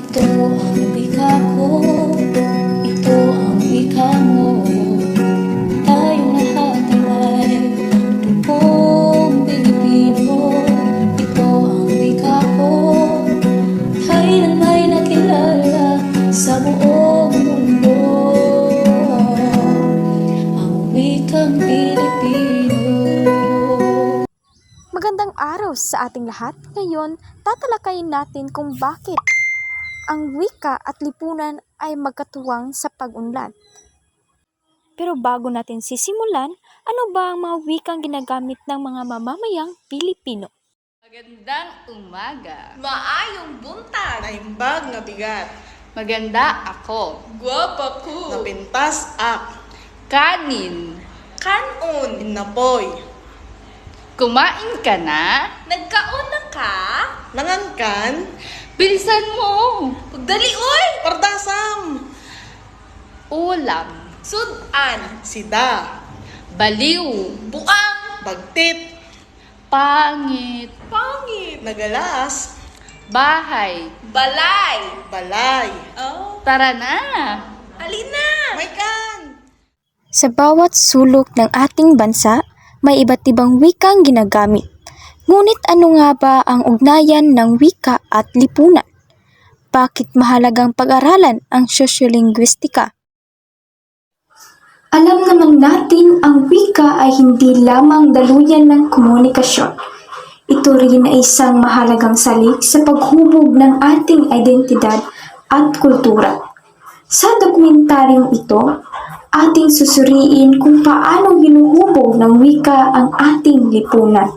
Ito ang wika ko, ito ang wika mo. Tayong lahat ay tupong Pilipino. Ito ang wika ko, kailan may nakilala sa buong mundo. Ang wikang Pilipino. Magandang araw sa ating lahat. Ngayon, tatalakayin natin kung bakit ang wika at lipunan ay magkatuwang sa pag-unlad. Pero bago natin sisimulan, ano ba ang mga wikang ginagamit ng mga mamamayang Pilipino? Magandang umaga. Maayong buntag. Naimbag na bigat, Maganda ako. Guwapa ko. napintas ak, Kanin. Kanon. inapoy, Kumain ka na? Nagkauna ka? nangankan, Bilisan mo. Pagdali oy. pardasam, Ulam. Sudan. sida, Baliw. Buang. bagtit, Pangit. Pangit. nagalas, Bahay. Balay. balay, Oh. Tara na. Alina. may kan, Sa bawat sulok ng ating bansa, may iba't ibang wikang ginagamit. Ngunit ano nga ba ang ugnayan ng wika at lipunan? Bakit mahalagang pag-aralan ang sosyolinguistika? Alam naman natin ang wika ay hindi lamang daluyan ng komunikasyon. Ito rin ay isang mahalagang salik sa paghubog ng ating identidad at kultura. Sa dokumentaryong ito, ating susuriin kung paano hinuhubog ng wika ang ating lipunan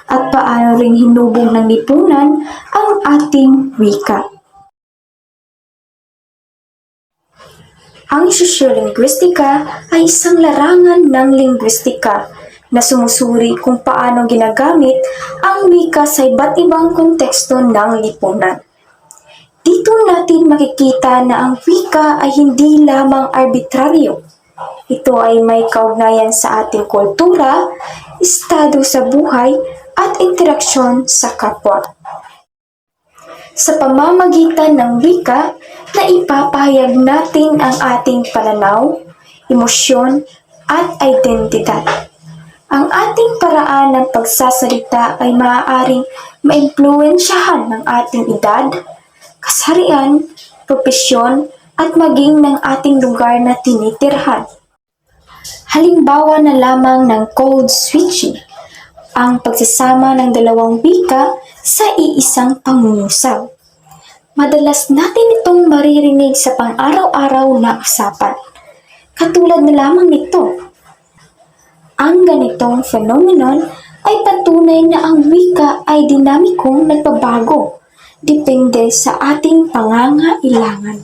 at paano rin hinubog ng lipunan ang ating wika. Ang sosyolinguistika ay isang larangan ng linguistika na sumusuri kung paano ginagamit ang wika sa iba't ibang konteksto ng lipunan. Dito natin makikita na ang wika ay hindi lamang arbitraryo. Ito ay may kaugnayan sa ating kultura, estado sa buhay, at interaksyon sa kapwa. Sa pamamagitan ng wika, naipapahayag natin ang ating pananaw, emosyon, at identidad. Ang ating paraan ng pagsasalita ay maaaring maimpluwensyahan ng ating edad, kasarian, propesyon, at maging ng ating lugar na tinitirhan. Halimbawa na lamang ng code switching, ang pagsasama ng dalawang wika sa iisang pangungusap. Madalas natin itong maririnig sa pang-araw-araw na usapan. Katulad na lamang nito. Ang ganitong phenomenon ay patunay na ang wika ay dinamikong nagbabago, depende sa ating pangangailangan.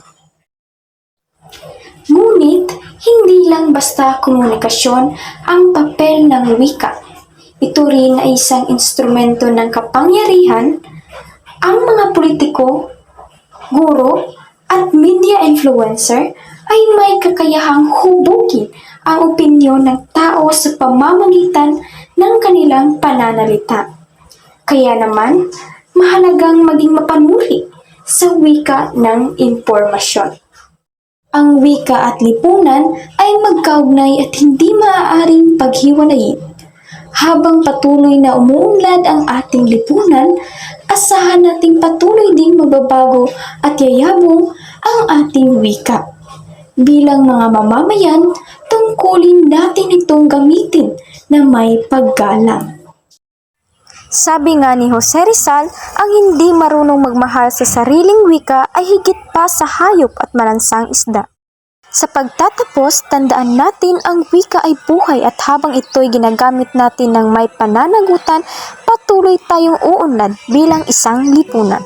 Ngunit, hindi lang basta komunikasyon ang papel ng wika. Ito rin ay isang instrumento ng kapangyarihan. Ang mga politiko, guro, at media influencer ay may kakayahang hubugin ang opinyon ng tao sa pamamagitan ng kanilang pananalita. Kaya naman, mahalagang maging mapanuri sa wika ng impormasyon. Ang wika at lipunan ay magkaugnay at hindi maaaring paghiwalayin. Habang patuloy na umuunlad ang ating lipunan, asahan nating patuloy ding magbabago at yayabong ang ating wika. Bilang mga mamamayan, tungkulin natin itong gamitin na may paggalang. Sabi nga ni Jose Rizal, ang hindi marunong magmahal sa sariling wika ay higit pa sa hayop at malansang isda. Sa pagtatapos, tandaan natin ang wika ay buhay at habang ito'y ginagamit natin ng may pananagutan, patuloy tayong uunlad bilang isang lipunan.